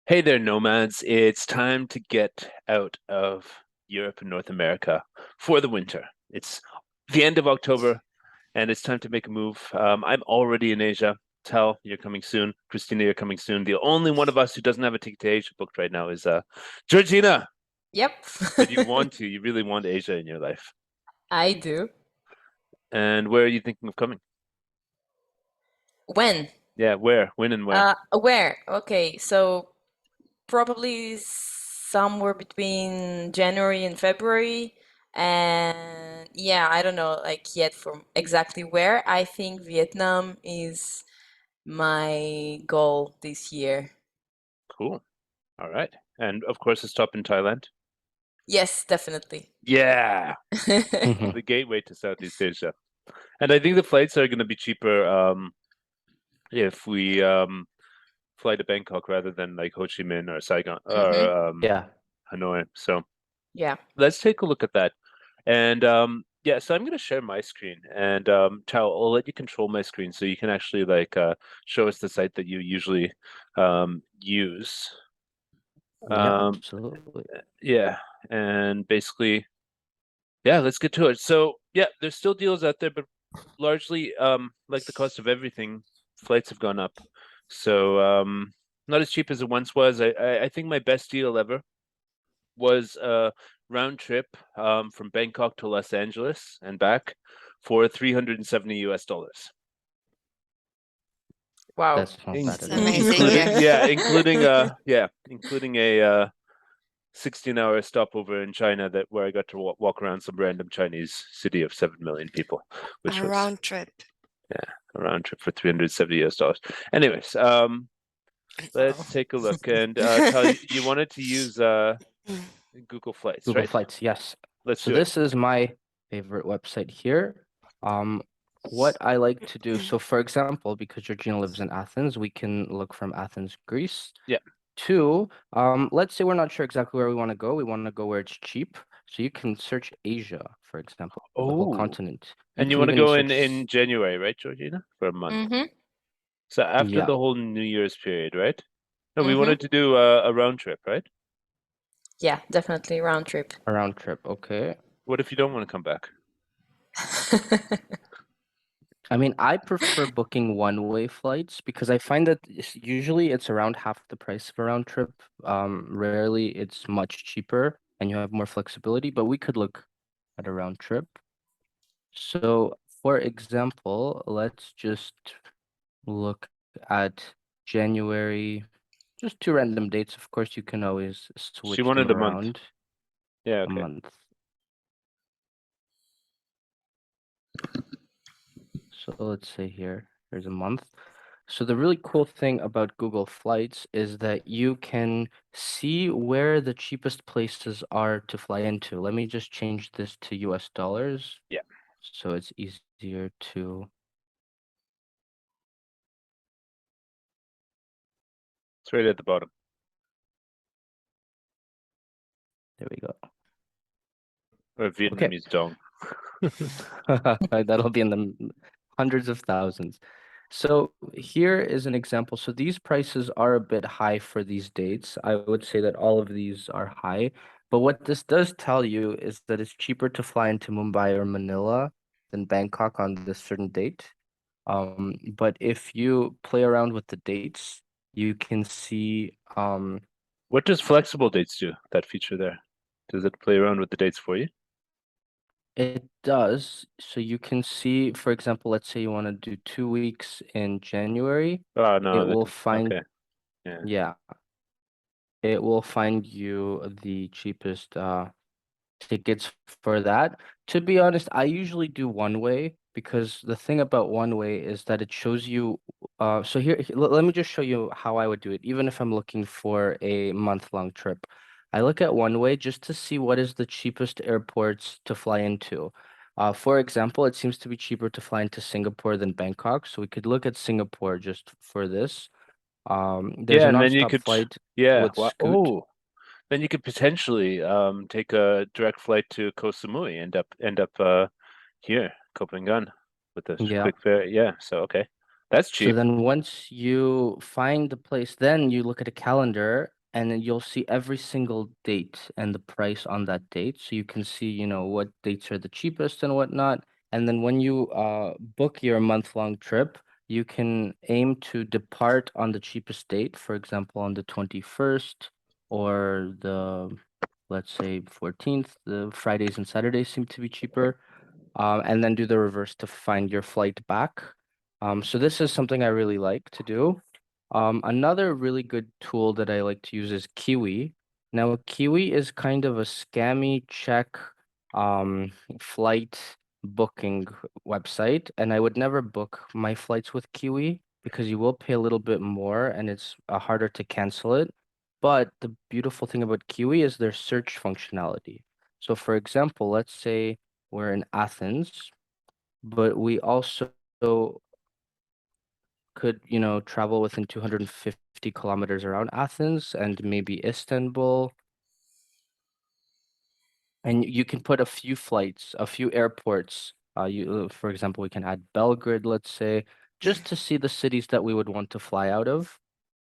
Hey there, nomads. It's time to get out of Europe and North America for the winter. It's the end of October and it's time to make a move. I'm already in Asia. Tal, you're coming soon. Christina, you're coming soon. The only one of us who doesn't have a ticket to Asia booked right now is Georgina. Yep. But you really want Asia in your life. I do. And where are you thinking of coming? When? Yeah, where? When and where? Where? Okay, so probably somewhere between January and February. And yeah, I don't know like yet from exactly where. I think Vietnam is my goal this year. Cool. All right. And of course, a stop in Thailand. Yes, definitely. Yeah, the gateway to Southeast Asia. And I think the flights are going to be cheaper if we fly to Bangkok rather than like Ho Chi Minh or Saigon Mm-hmm. or Yeah. Hanoi. So Yeah. let's take a look at that. And yeah, so I'm going to share my screen and Tao, I'll let you control my screen so you can actually like show us the site that you usually use. Yeah, Um, absolutely. yeah, and basically, yeah, let's get to it. So yeah, there's still deals out there, but largely like the cost of everything, flights have gone up. So not as cheap as it once was. I think my best deal ever was a round trip from Bangkok to Los Angeles and back for 370 US dollars. Wow. That's not bad It's at all. amazing, yeah. Including a 16-hour stopover in China that where I got to walk around some random Chinese city of 7 million people, which A was round trip. a round trip for 370 US dollars. Anyways, Wow. let's take a look. And Tal, you wanted to use Google Flights, Google right? Flights, yes. Let's So do it. this is my favorite website here. What I like to do, so for example, because Georgina lives in Athens, we can look from Athens, Greece, Yeah. to let's say we're not sure exactly where we want to go. We want to go where it's cheap. So you can search Asia, for example, the whole Oh, continent. You and you can want to even go search, in January, right, Georgina? For a month. Mm-hmm. So after yeah, the whole New Year's period, right? No, we Mm-hmm. wanted to do a round trip, right? Yeah, definitely round trip. a round trip. Okay. What if you don't want to come back? I mean, I prefer booking one-way flights because I find that usually it's around half the price of a round trip. Rarely it's much cheaper and you have more flexibility, but we could look at a round trip. So, for example, let's just look at January, just two random dates. Of course, you can always She switch them wanted a month. around Yeah, a okay. month. So let's say here's a month. So the really cool thing about Google Flights is that you can see where the cheapest places are to fly into. Let me just change this to US dollars. Yeah. So it's easier to, It's right at the bottom. there we go. Or Vietnamese dong. That'll be in the hundreds of thousands. So here is an example. So these prices are a bit high for these dates. I would say that all of these are high. But what this does tell you is that it's cheaper to fly into Mumbai or Manila than Bangkok on this certain date. But if you play around with the dates, you can see What does flexible dates do, that feature there? Does it play around with the dates for you? it does. So you can see, for example, let's say you want to do 2 weeks in January, Oh, it no, will find, okay. Yeah. yeah, it will find you the cheapest tickets for that. To be honest, I usually do one way because the thing about one way is that it shows you so let me just show you how I would do it, even if I'm looking for a month-long trip. I look at one way just to see what is the cheapest airports to fly into. For example, it seems to be cheaper to fly into Singapore than Bangkok, so we could look at Singapore just for this. There's Yeah, a and then you nonstop could, flight yeah, with wow. Scoot. Oh, then you could potentially take a direct flight to Koh Samui, end up here, Copenhagen, with a Yeah. quick fare. Yeah, so okay, that's So cheap. then once you find the place, then you look at a calendar and then you'll see every single date and the price on that date. So you can see, what dates are the cheapest and whatnot. And then when you book your month-long trip, you can aim to depart on the cheapest date, for example, on the 21st or let's say 14th. The Fridays and Saturdays seem to be cheaper. And then do the reverse to find your flight back. So this is something I really like to do. Another really good tool that I like to use is Kiwi. Now, Kiwi is kind of a scammy Czech flight booking website, and I would never book my flights with Kiwi because you will pay a little bit more and it's harder to cancel it. But the beautiful thing about Kiwi is their search functionality. So, for example, let's say we're in Athens, but we also could, travel within 250 kilometers around Athens and maybe Istanbul. And you can put a few flights, a few airports. For example, we can add Belgrade, let's say, just to see the cities that we would want to fly out of.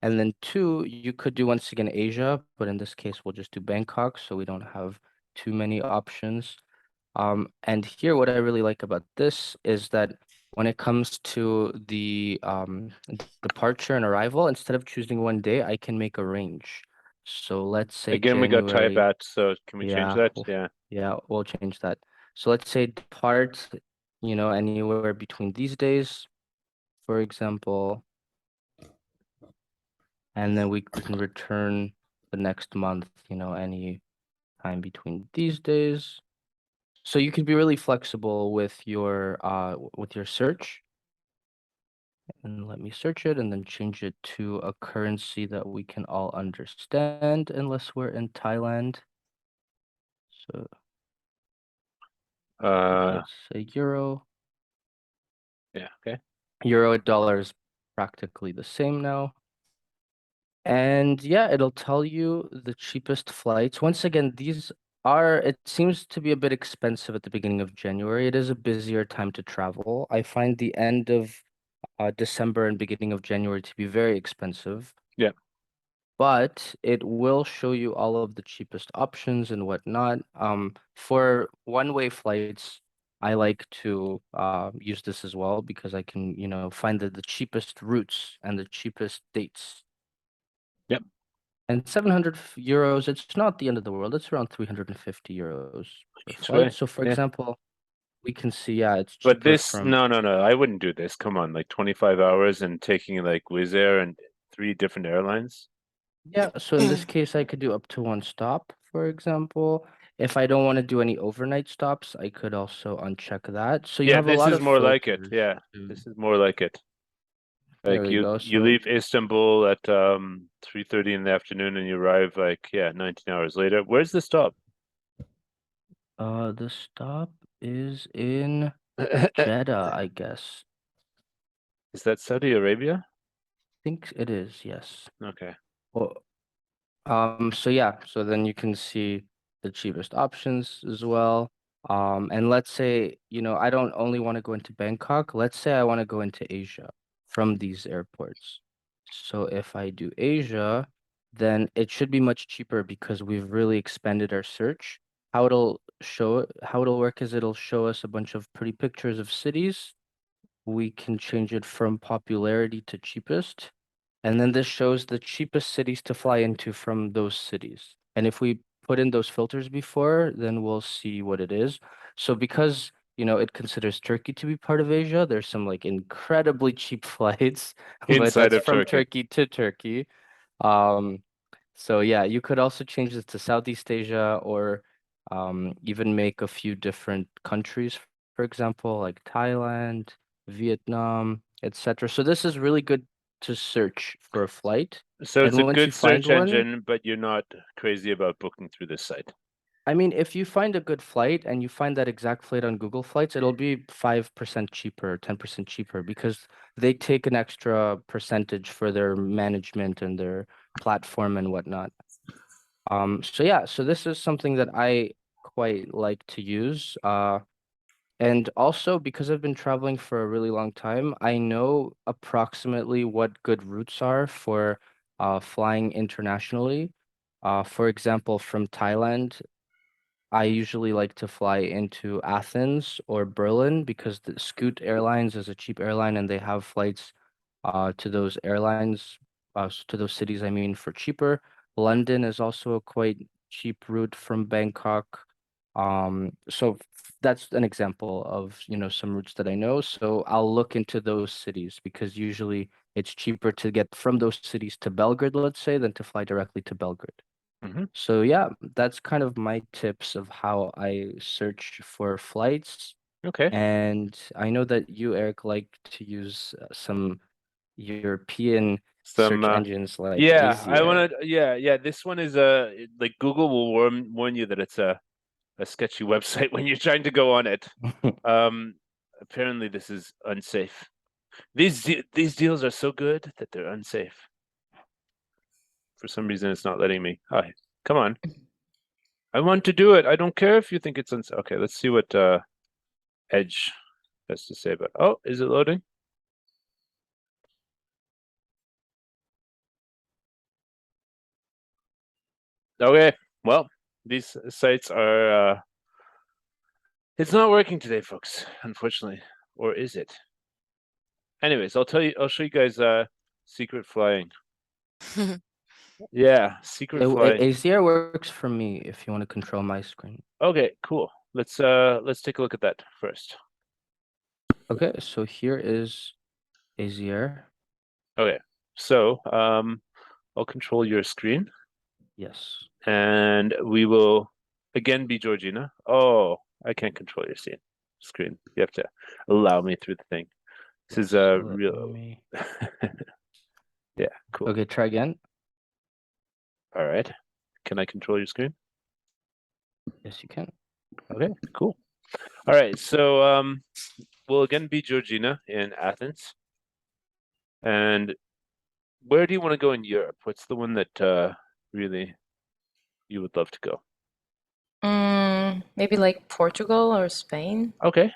And then two, you could do once again Asia, but in this case, we'll just do Bangkok, so we don't have too many options. And here, what I really like about this is that when it comes to the departure and arrival, instead of choosing one day, I can make a range. So let's say Again, we got Thai January. baht, so can we change Yeah, that? Yeah. yeah, we'll change that. So let's say depart, anywhere between these days, for example, and then we can return the next month, any time between these days. So you can be really flexible with your search. And let me search it and then change it to a currency that we can all understand unless we're in Thailand. So Uh, let's say euro. yeah, okay. Euro dollar is practically the same now. And yeah, it'll tell you the cheapest flights. Once again, it seems to be a bit expensive at the beginning of January. It is a busier time to travel. I find the end of December and beginning of January to be very expensive. Yeah. But it will show you all of the cheapest options and whatnot. For one-way flights, I like to use this as well because I can, find the cheapest routes and the cheapest dates. Yep. And 700 euros, it's not the end of the world. It's around 350 euros per Each flight. way. So, for Yeah. example, we can see, yeah, it's But cheaper this, from. no, I wouldn't do this. Come on, like 25 hours and taking like Wizz Air and three different airlines. Yeah, so in this case, I could do up to one stop, for example. If I don't want to do any overnight stops, I could also uncheck that. So you Yeah, have a this lot is of more like it. filters Yeah, to, this is more like it. there Like we go. you So leave Istanbul at 3:30 in the afternoon and you arrive like 19 hours later. Where's the stop? the stop is in Jeddah, I guess. Is that Saudi Arabia? Think it is, yes. Okay. Well, so yeah, so then you can see the cheapest options as well. And let's say, I don't only want to go into Bangkok. Let's say I want to go into Asia from these airports. So if I do Asia, then it should be much cheaper because we've really expanded our search. How it'll work is it'll show us a bunch of pretty pictures of cities. We can change it from popularity to cheapest. And then this shows the cheapest cities to fly into from those cities. And if we put in those filters before, then we'll see what it is. So because, it considers Turkey to be part of Asia, there's some like incredibly cheap flights, but Inside that's of from Turkey. Turkey to Turkey. Um, so yeah, you could also change this to Southeast Asia or even make a few different countries, for example, like Thailand, Vietnam, etc. So this is really good to search for a flight. So it's And a once you good find search one, engine, but you're not crazy about booking through this site. I mean, if you find a good flight and you find that exact flight on Google Flights, it'll be 5% cheaper, 10% cheaper because they take an extra percentage for their management and their platform and whatnot. So yeah, so this is something that I quite like to use. And also because I've been traveling for a really long time, I know approximately what good routes are for flying internationally. For example, from Thailand, I usually like to fly into Athens or Berlin because the Scoot Airlines is a cheap airline and they have flights to those airlines, to those cities, I mean, for cheaper. London is also a quite cheap route from Bangkok. So that's an example of, some routes that I know. So I'll look into those cities because usually it's cheaper to get from those cities to Belgrade, let's say, than to fly directly to Belgrade. Hmm. So yeah, that's kind of my tips of how I search for flights. Okay. And I know that you, Eric, like to use some European Some search engines like yeah, I Easier. want to yeah, this one is like Google will warn you that it's a sketchy website when you're trying to go on it. Um Apparently this is unsafe. These deals are so good that they're unsafe. For some reason it's not letting me. Hi. Come on. I want to do it. I don't care if you think it's unsafe. Okay, let's see what Edge has to say about. Oh, is it loading? Okay. Well, these sites are it's not working today, folks, unfortunately. Or is it? Anyways, I'll show you guys secret flying. Yeah, secret flying. Easier works for me if you want to control my screen. Okay, cool. Let's take a look at that first. Okay, so here is Easier. Okay. So, I'll control your screen Yes. and we will again be Georgina. Oh, I can't control your screen. You have to allow me through the thing. This is So let real. me... Yeah, cool. Okay, try again. All right. Can I control your screen? Yes, you can. Okay, cool. All right, so we'll again be Georgina in Athens. And where do you want to go in Europe? What's the one that really you would love to go? Maybe like Portugal or Spain. Okay,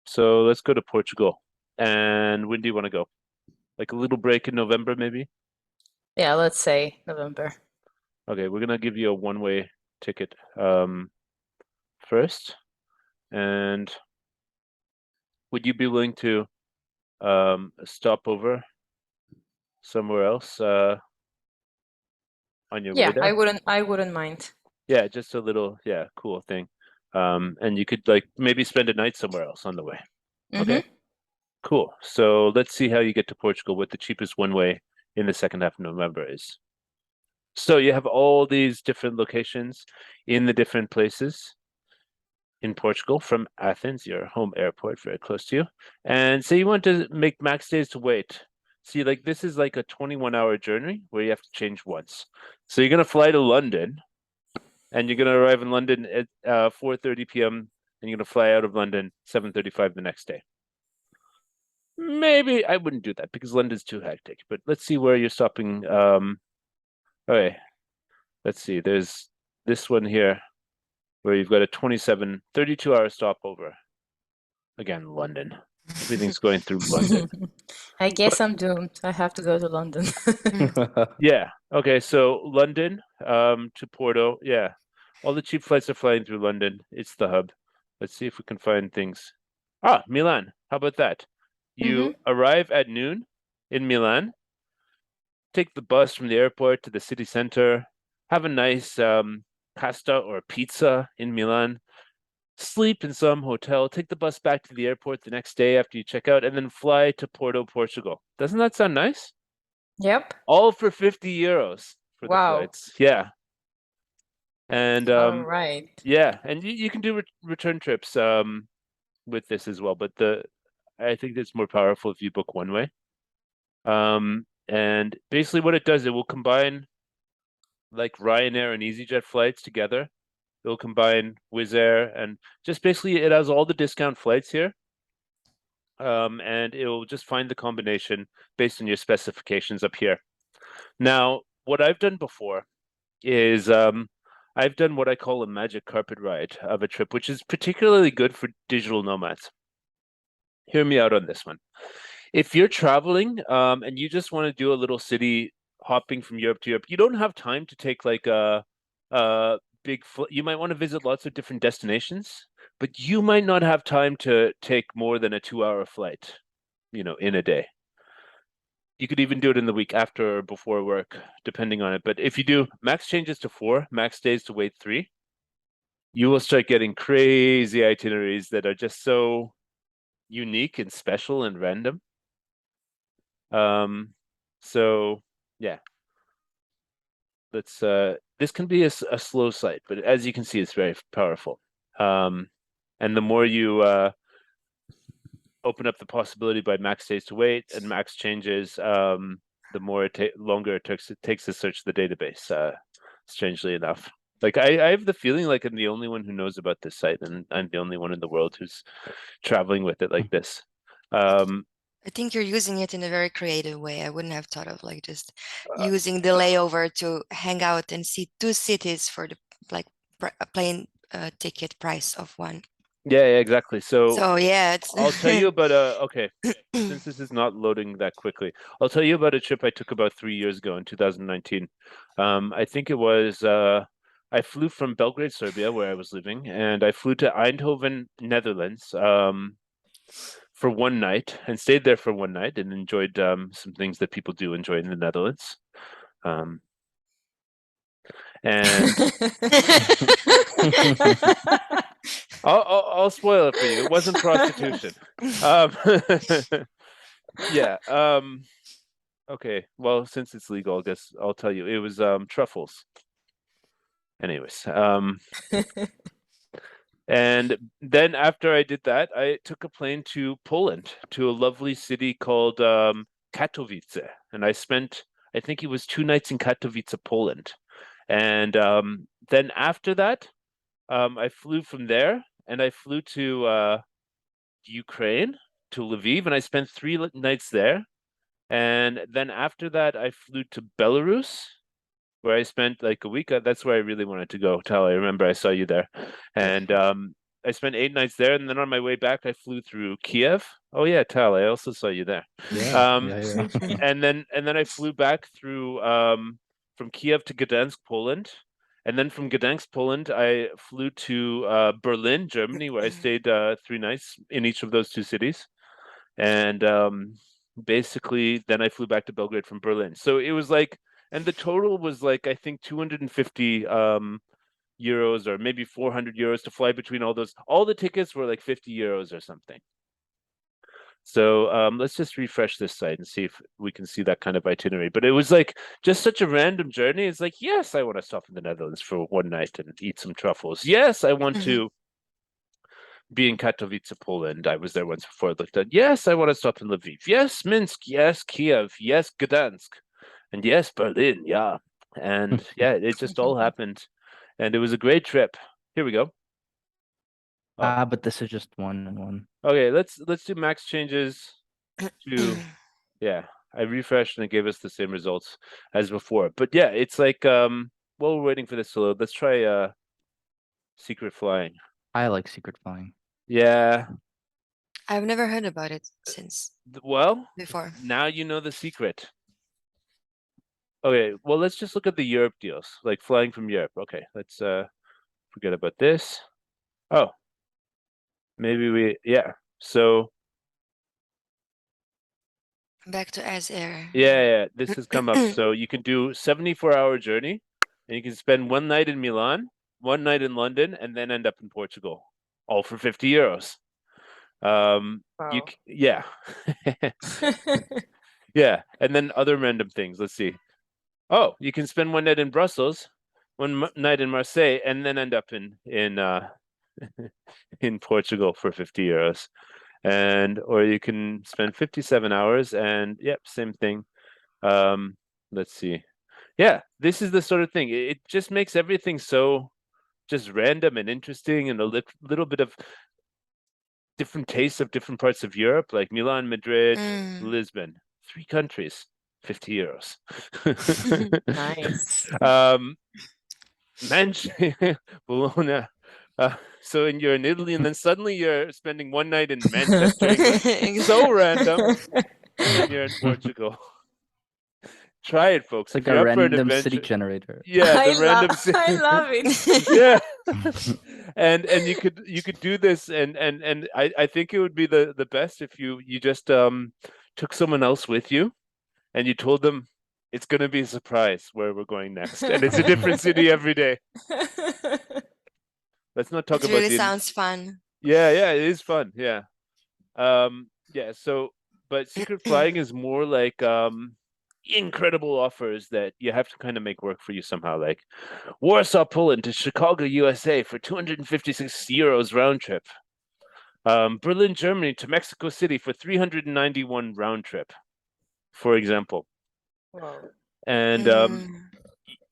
so let's go to Portugal. And when do you want to go? Like a little break in November, maybe? Yeah, let's say November. Okay, we're gonna give you a one-way ticket first. And would you be willing to stop over somewhere else on your way Yeah, there? I wouldn't mind. Yeah, just a little, yeah, cool thing. And you could like maybe spend a night somewhere else on the way. Okay, Mm-hmm. cool. So let's see how you get to Portugal, what the cheapest one way in the second half of November is. So you have all these different locations in the different places in Portugal from Athens, your home airport, very close to you. And say you want to make max days to wait. See, like this is like a 21-hour journey where you have to change once. So you're gonna fly to London and you're gonna arrive in London at 4:30 p.m. and you're gonna fly out of London 7:35 the next day. Maybe I wouldn't do that because London's too hectic. But let's see where you're stopping. Okay, let's see. There's this one here where you've got a 32-hour stopover. Again, London. Everything's going through London. I But guess I'm doomed. I have to go to London. yeah, okay, so London to Porto. Yeah, all the cheap flights are flying through London. It's the hub. Let's see if we can find things. Ah, Milan. How about that? You Mm-hmm. arrive at noon in Milan, take the bus from the airport to the city center, have a nice pasta or pizza in Milan, sleep in some hotel, take the bus back to the airport the next day after you check out, and then fly to Porto, Portugal. Doesn't that sound nice? Yep. All for 50 euros for the Wow. flights. Yeah. And All right. yeah, and you can do return trips with this as well, but I think it's more powerful if you book one way. And basically what it does, it will combine like Ryanair and EasyJet flights together. It'll combine Wizz Air and just basically it has all the discount flights here. And it'll just find the combination based on your specifications up here. Now, what I've done before is I've done what I call a magic carpet ride of a trip, which is particularly good for digital nomads. Hear me out on this one. If you're traveling, and you just want to do a little city hopping from Europe to Europe, you don't have time to take like a big you might want to visit lots of different destinations, but you might not have time to take more than a 2-hour flight, in a day. You could even do it in the week after or before work, depending on it. But if you do max changes to 4, max days to wait 3, you will start getting crazy itineraries that are just so unique and special and random. So yeah, this can be a slow site, but as you can see, it's very powerful. And the more you open up the possibility by max days to wait and max changes, the more longer it takes to search the database. Strangely enough, like I have the feeling like I'm the only one who knows about this site, and I'm the only one in the world who's traveling with it like this. I think you're using it in a very creative way. I wouldn't have thought of like just using the layover to hang out and see 2 cities for the like a plane ticket price of one. Yeah, exactly. So yeah, it's I'll tell you about okay, since this is not loading that quickly, I'll tell you about a trip I took about 3 years ago in 2019. I think it was I flew from Belgrade, Serbia, where I was living, and I flew to Eindhoven, Netherlands, for one night and stayed there for one night and enjoyed some things that people do enjoy in the Netherlands. And I'll spoil it for you. It wasn't prostitution. Yeah. Okay. Well, since it's legal, I guess I'll tell you. It was truffles. Anyways, and then after I did that, I took a plane to Poland, to a lovely city called Katowice, and I spent, I think it was 2 nights in Katowice, Poland, and then after that, I flew from there, and I flew to Ukraine, to Lviv, and I spent 3 nights there, and then after that, I flew to Belarus, where I spent like a week. That's where I really wanted to go. Tal, I remember I saw you there, and I spent 8 nights there, and then on my way back, I flew through Kiev. Oh yeah, Tal, I also saw you there. Yeah, And then I flew back through from Kiev to Gdansk, Poland, and then from Gdansk, Poland, I flew to Berlin, Germany, where I stayed 3 nights in each of those 2 cities, and basically then I flew back to Belgrade from Berlin. So it was like, and the total was like, I think 250 euros or maybe 400 euros to fly between all those. All the tickets were like 50 euros or something. So let's just refresh this site and see if we can see that kind of itinerary. But it was like just such a random journey. It's like, yes, I want to stop in the Netherlands for one night and eat some truffles. Yes, I want to be in Katowice, Poland. I was there once before. I looked at, yes, I want to stop in Lviv. Yes, Minsk. Yes, Kiev. Yes, Gdansk. And yes, Berlin. Yeah. And yeah, it just all happened. And it was a great trip. Here we go. but this is just one and one. Okay, let's do max changes to, yeah, I refreshed and it gave us the same results as before. But yeah, it's like while we're waiting for this to load, let's try secret flying. I like secret flying. Yeah. I've never heard about it since Well, before. now you know the secret. Okay, well, let's just look at the Europe deals, like flying from Europe. Okay, let's forget about this. Oh, maybe yeah. So Back to as air. yeah, this has come up. So you can do 74-hour journey, and you can spend one night in Milan, one night in London, and then end up in Portugal, all for 50 euros. Wow. Yeah. Yeah, and then other random things. Let's see. Oh, you can spend one night in Brussels, one night in Marseille, and then end up in in Portugal for 50 euros. Or you can spend 57 hours and yep, same thing. Let's see. Yeah, this is the sort of thing. It just makes everything so just random and interesting, and a little bit of different tastes of different parts of Europe, like Milan, Madrid, Lisbon, 3 countries, 50 euros. Nice. Bologna. So you're in Italy, and then suddenly you're spending one night in Manchester, England. So random. when you're in Portugal. Try it, folks. It's like If a you're up for an random city adventure, generator. yeah, the random I city. love it. Yeah. And you could do this, and I think it would be the best if you just took someone else with you, and you told them it's going to be a surprise where we're going next, and it's a different city every day. Let's not talk It about really the sounds fun. yeah, it is fun. Yeah. Yeah, so but secret flying is more like incredible offers that you have to kind of make work for you somehow, like Warsaw, Poland to Chicago, USA for 256 euros round trip. Berlin, Germany to Mexico City for 391 round trip, for example. Wow. And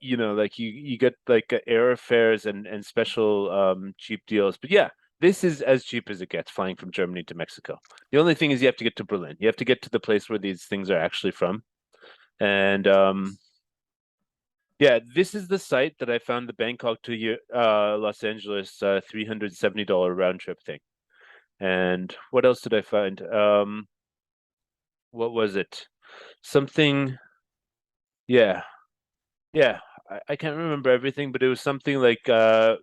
you know, like you get like airfares and special cheap deals. But yeah, this is as cheap as it gets flying from Germany to Mexico. The only thing is you have to get to Berlin. You have to get to the place where these things are actually from. And yeah, this is the site that I found the Bangkok to Los Angeles $370 round trip thing. And what else did I find? What was it? Something, yeah. Yeah, I can't remember everything, but it was something like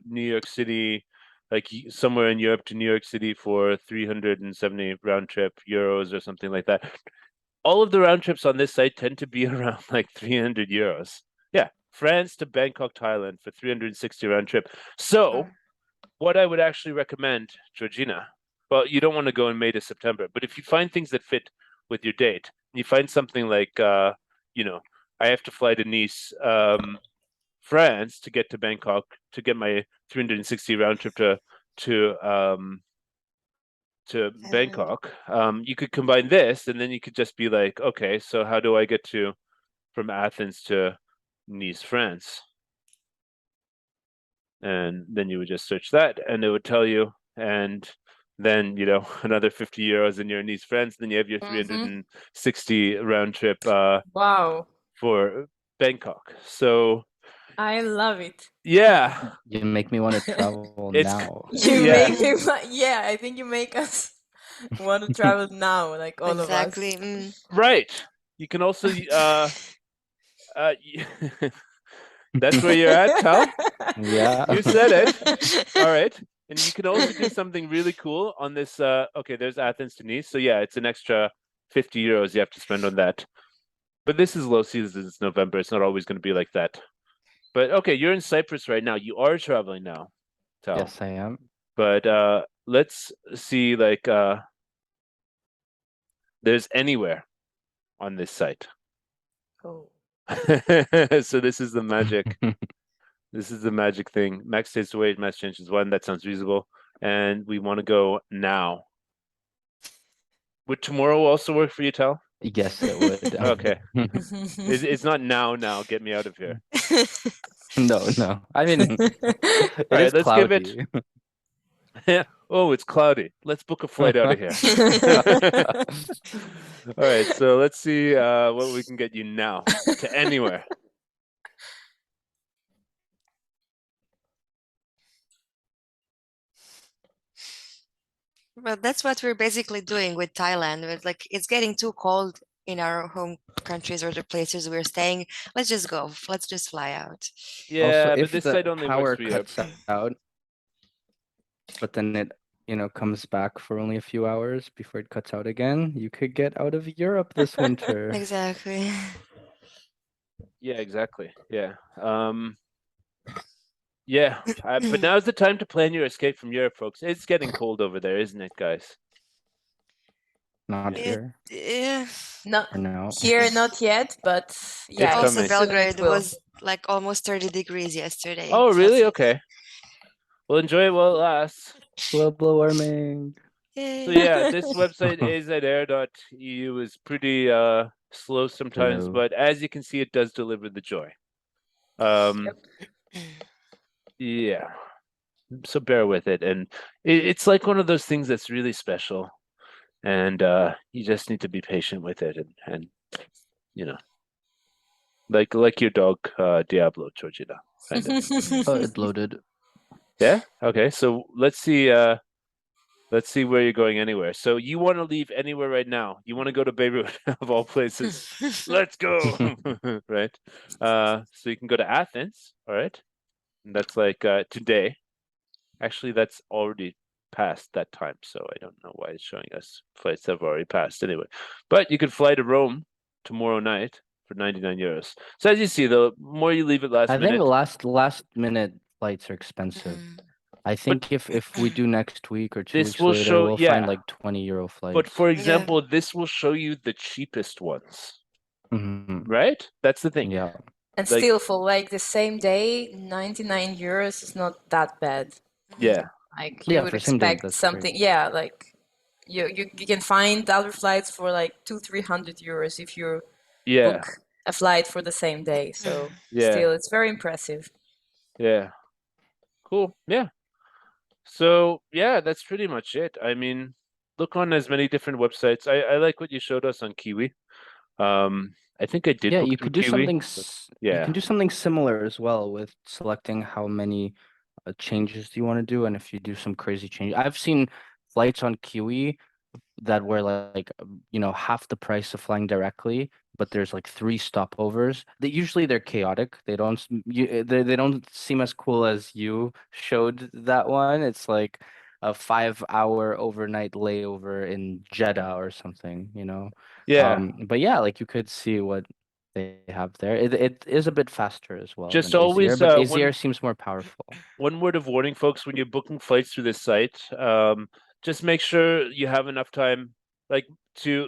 New York City, like somewhere in Europe to New York City for 370 round trip euros or something like that. All of the round trips on this site tend to be around like 300 euros. Yeah, France to Bangkok, Thailand for 360 round trip. So, what I would actually recommend, Georgina, well, you don't want to go in May to September, but if you find things that fit with your date, you find something like, you know, I have to fly to Nice, France to get to Bangkok to get my 360 round trip to Bangkok. You could combine this, and then you could just be like, okay, so how do I get to from Athens to Nice, France? And then you would just search that, and it would tell you, and then you know another 50 euros, and you're in Nice, France. Then you have your 360 round trip Wow. for Bangkok. So I love it. yeah, You make me want to travel It's- now. You Yeah. make me, yeah, I think you make us want to travel now, like all of us. Exactly. right. You can also that's where you're at, Tal. Yeah. You said it. All right. And you can also do something really cool on this. Okay, there's Athens to Nice. So yeah, it's an extra 50 euros you have to spend on that. But this is low season, it's November. It's not always going to be like that. But okay, you're in Cyprus right now. You are traveling now, Tal. Yes, I am. But let's see, like there's anywhere on this site. Oh. So this is the magic. This is the magic thing. Max stays away, max changes one. That sounds reasonable. And we want to go now. Would tomorrow also work for you, Tal? Yes, it would. Okay. It's not now. Get me out of here. No. I mean, it All right, is let's give it. cloudy. Oh, it's cloudy. Let's book a flight out of here. All right, so let's see what we can get you now to anywhere. Well, that's what we're basically doing with Thailand. Like it's getting too cold in our home countries or the places we're staying. Let's just go. Let's just fly out. Yeah, Also, but if this the site only works power for Europe. cuts out, but then it, comes back for only a few hours before it cuts out again, you could get out of Europe this winter. Exactly. Yeah, exactly. Yeah. Yeah, but now's the time to plan your escape from Europe, folks. It's getting cold over there, isn't it, guys? Not Yeah. here. Yeah. Not Or no. here, not yet, but yeah, It's Also, coming. soon it Belgrade will. was like almost 30 degrees yesterday. Oh, really? Celsius. Okay. Well, enjoy it while it lasts. Global warming. So Yay. yeah, this website is at air.eu. Is pretty slow sometimes, Slow. but as you can see, it does deliver the joy. Yeah. So bear with it, and it's like one of those things that's really special, and you just need to be patient with it, and like your dog Diablo, Georgina. Kind of. Oh, it loaded. Yeah. Okay. So let's see. Let's see where you're going anywhere. So you want to leave anywhere right now. You want to go to Beirut of all places. Let's go. Right? So you can go to Athens, all right? And that's like today. Actually, that's already past that time, so I don't know why it's showing us flights that have already passed anyway. But you could fly to Rome tomorrow night for 99 euros. So as you see, the more you leave it last I think minute, last minute flights are expensive. I think if we do next week or 2 this weeks will later, show, we'll find like 20 euro But flights. for Yeah. example, this will show you the cheapest ones, Mhm. right? That's the thing. Yeah. And Like, still, for like the same day, 99 euros is not that bad. yeah, Like you Yeah, would for same day, expect that's something, great. yeah, like you can find other flights for like 200-300 euros if you yeah, book a flight for the same day. So yeah, still, it's very impressive. yeah. Cool. Yeah. So yeah, that's pretty much it. I mean, look on as many different websites. I like what you showed us on Kiwi. I think I did Yeah, book you through could do Kiwi. something But you yeah, can do something similar as well with selecting how many changes you want to do, and if you do some crazy change. I've seen flights on Kiwi that were like half the price of flying directly, but there's like 3 stopovers. They usually they're chaotic. They don't seem as cool as you showed that one. It's like a 5 hour overnight layover in Jeddah or something, you know. yeah. But yeah, like you could see what they have there. It is a bit faster as well Just than Easier, always but one Easier seems more powerful. one word of warning, folks, when you're booking flights through this site, just make sure you have enough time, like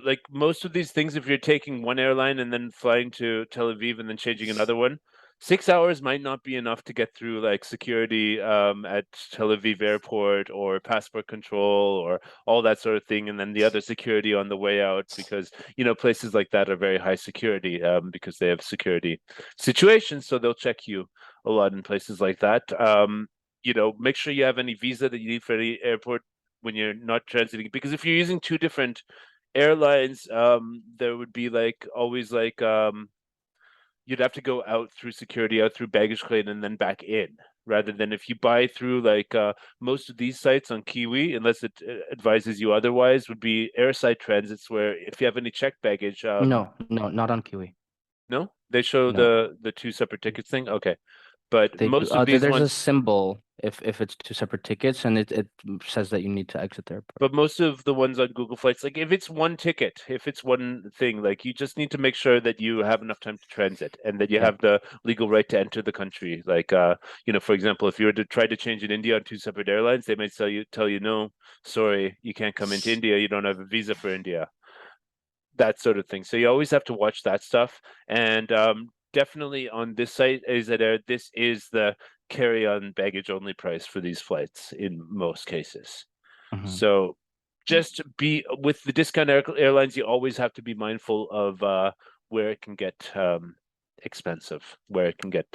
like most of these things, if you're taking one airline and then flying to Tel Aviv and then changing another one, 6 hours might not be enough to get through like security at Tel Aviv airport or passport control or all that sort of thing, and then the other security on the way out, because places like that are very high security because they have security situations, so they'll check you a lot in places like that. Make sure you have any visa that you need for any airport when you're not transiting, because if you're using two different airlines, there would be like always like you'd have to go out through security, out through baggage claim, and then back in. Rather than if you buy through like most of these sites on Kiwi, unless it advises you otherwise, would be airside transits where if you have any checked baggage, No, not on Kiwi. no, they show No. the two separate tickets thing. Okay, but They most of these there's a ones, symbol if it's 2 separate tickets, and it says that you need to exit the airport. but most of the ones on Google Flights, like if it's one ticket, if it's one thing, like you just need to make sure that you have enough time to transit and that you Yeah. have the legal right to enter the country. Like, for example, if you were to try to change in India on two separate airlines, they might tell you, no, sorry, you can't come into India. You don't have a visa for India. That sort of thing. So you always have to watch that stuff. And definitely on this site, this is the carry-on baggage only price for these flights in most cases. Mhm. So just be with the discount airlines, you always have to be mindful of where it can get expensive, where it can get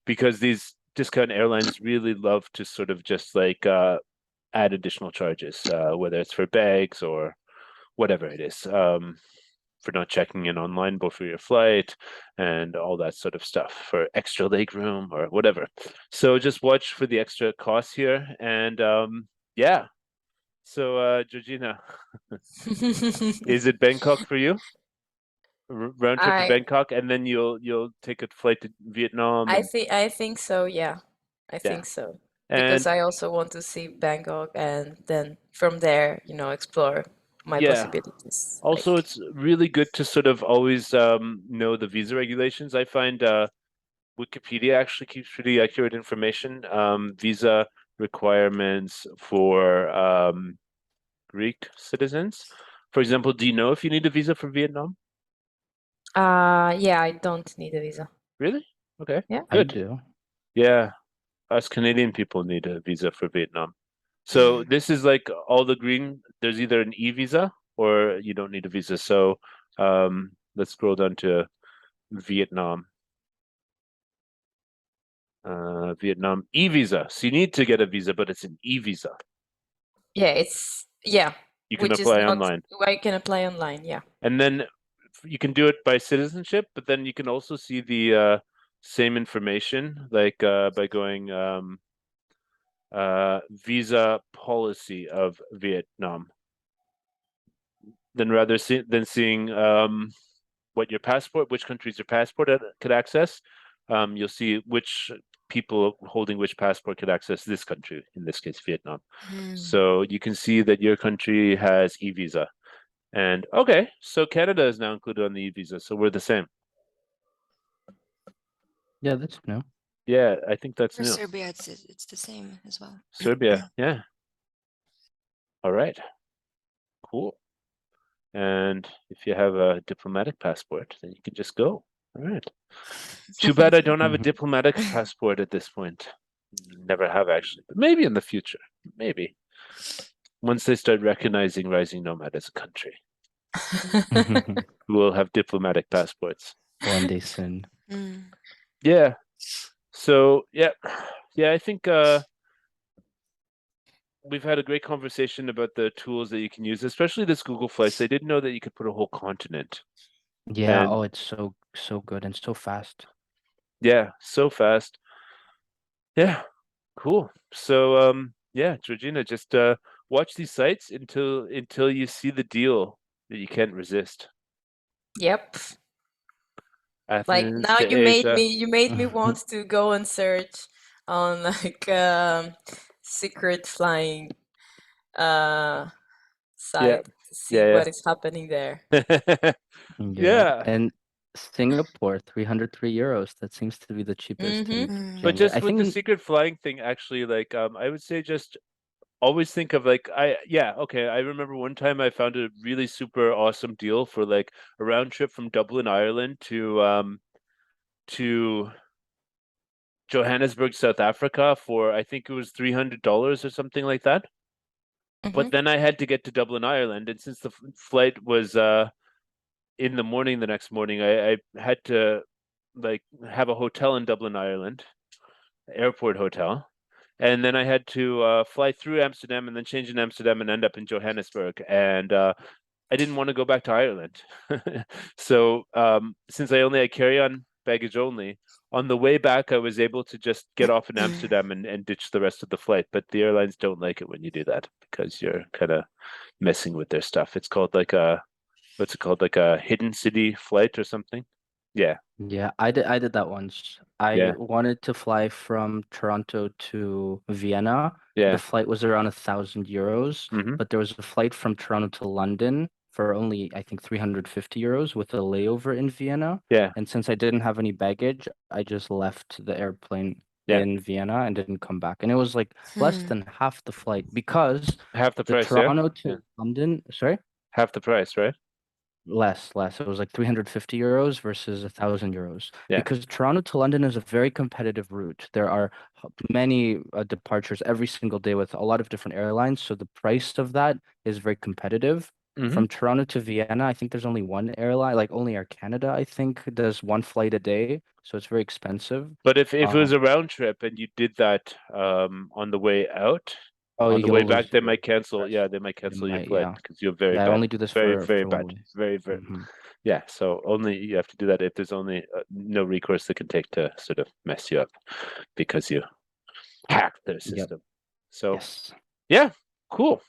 because these discount airlines really love to sort of just like add additional charges, whether it's for bags or whatever it is, for not checking in online before your flight and all that sort of stuff, for extra leg room or whatever. So just watch for the extra costs here. And yeah. So Georgina, is it Bangkok for you? Round trip to I Bangkok, and then you'll take a flight to Vietnam and I think so, yeah. I yeah. think so. Because And I also want to see Bangkok and then from there, explore my yeah. possibilities. Also, Like, it's really good to sort of always know the visa regulations. I find Wikipedia actually keeps pretty accurate information. Visa requirements for Greek citizens. For example, do you know if you need a visa for Vietnam? yeah, I don't need a visa. Really? Okay, Yeah. I good. do. Yeah, us Canadian people need a visa for Vietnam. So this is like all the green. There's either an e-visa or you don't need a visa. So let's scroll down to Vietnam. Vietnam e-visa. So you need to get a visa, but it's an e-visa. Yeah, You can which is apply not, online. I can apply online, yeah. And then you can do it by citizenship, but then you can also see the same information, like by going visa policy of Vietnam than rather than seeing what your passport, which countries your passport could access. You'll see which people holding which passport could access this country, in this case, Vietnam. So you can see that your country has e-visa. And okay, so Canada is now included on the e-visa, so we're the same. Yeah, that's new. Yeah, I think that's For new. Serbia, it's the same as well. Serbia, yeah. All right, cool. And if you have a diplomatic passport, then you can just go. All right. Too bad I don't have a diplomatic passport at this point. Never have actually, but maybe in the future. Maybe. Once they start recognizing Rising Nomad as a country, we will have diplomatic passports. One day soon. Yeah. So yeah, I think we've had a great conversation about the tools that you can use, especially this Google Flights. I didn't know that you could put a whole continent. Yeah, And oh, it's so good and so fast. yeah, so fast. Yeah, cool. So yeah, Georgina, just watch these sites until you see the deal that you can't resist. Yep. Like Athens now to you made Asia. me want to go and search on like secret flying site to see Yeah, what is happening there. yeah. Yeah. Yeah. And Singapore, 303 euros. That seems to be the cheapest in But January. just I with the think secret flying thing, actually, like I would say just always think of like okay, I remember one time I found a really super awesome deal for like a round trip from Dublin, Ireland to Johannesburg, South Africa for I think it was $300 or something like that. But then I had to get to Dublin, Ireland, and since the flight was in the morning the next morning, I had to like have a hotel in Dublin, Ireland, airport hotel. And then I had to fly through Amsterdam and then change in Amsterdam and end up in Johannesburg. And I didn't want to go back to Ireland. So since I only had carry-on baggage only, on the way back, I was able to just get off in Amsterdam and ditch the rest of the flight. But the airlines don't like it when you do that because you're kind of messing with their stuff. It's called like what's it called? Like a hidden city flight or something. Yeah. Yeah, I did that once. I Yeah. wanted to fly from Toronto to Vienna. Yeah. The flight was around 1,000 euros, Mhm. but there was a flight from Toronto to London for only, I think, 350 euros with a layover in Vienna. Yeah. And since I didn't have any baggage, I just left the airplane Yeah. in Vienna and didn't come back. And it was like less than half the flight because Half the the price, yeah? Toronto Yeah. to London, sorry? Half the price, right? Less. It was like 350 euros versus 1,000 euros. Yeah. Because Toronto to London is a very competitive route. There are many departures every single day with a lot of different airlines, so the price of that is very competitive. Mhm. From Toronto to Vienna, I think there's only one airline, like only Air Canada, I think, does one flight a day, so it's very expensive. But if it was a round trip and you did that on the way out, Oh, on the you'll way back, lose they your might cancel. rest. Yeah, they might They cancel your might, flight yeah. because you're very Yeah, I bad. only do this Very, for very one bad. way. Very. Yeah, so only you have to do that if there's only no recourse they can take to sort of mess you up because you hacked their Yep. system. So Yes. yeah, cool.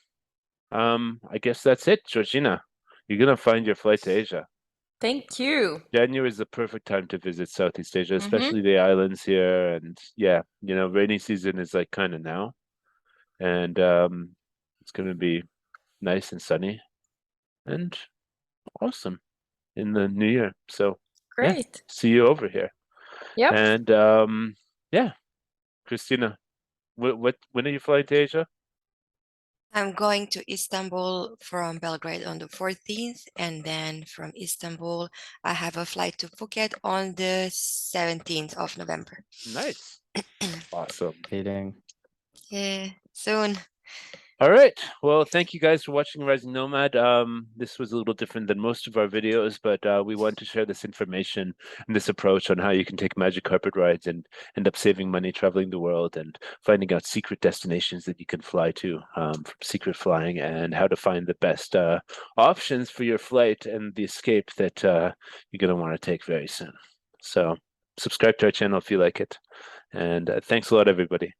I guess that's it, Georgina. You're gonna find your flight to Asia. Thank you. January is the perfect time to visit Southeast Asia, Mhm. especially the islands here. And yeah, you know, rainy season is like kind of now, and it's gonna be nice and sunny and awesome in the new year. So yeah, Great. see you over here. Yep. And yeah, Christina, when are you flying to Asia? I'm going to Istanbul from Belgrade on the 14th, and then from Istanbul, I have a flight to Phuket on the 17th of November. Nice, awesome. Kidding. Yeah, soon. All right. Well, thank you guys for watching Rising Nomad. This was a little different than most of our videos, but we want to share this information and this approach on how you can take magic carpet rides and end up saving money traveling the world and finding out secret destinations that you can fly to from secret flying and how to find the best options for your flight and the escape that you're going to want to take very soon. So subscribe to our channel if you like it. And thanks a lot, everybody.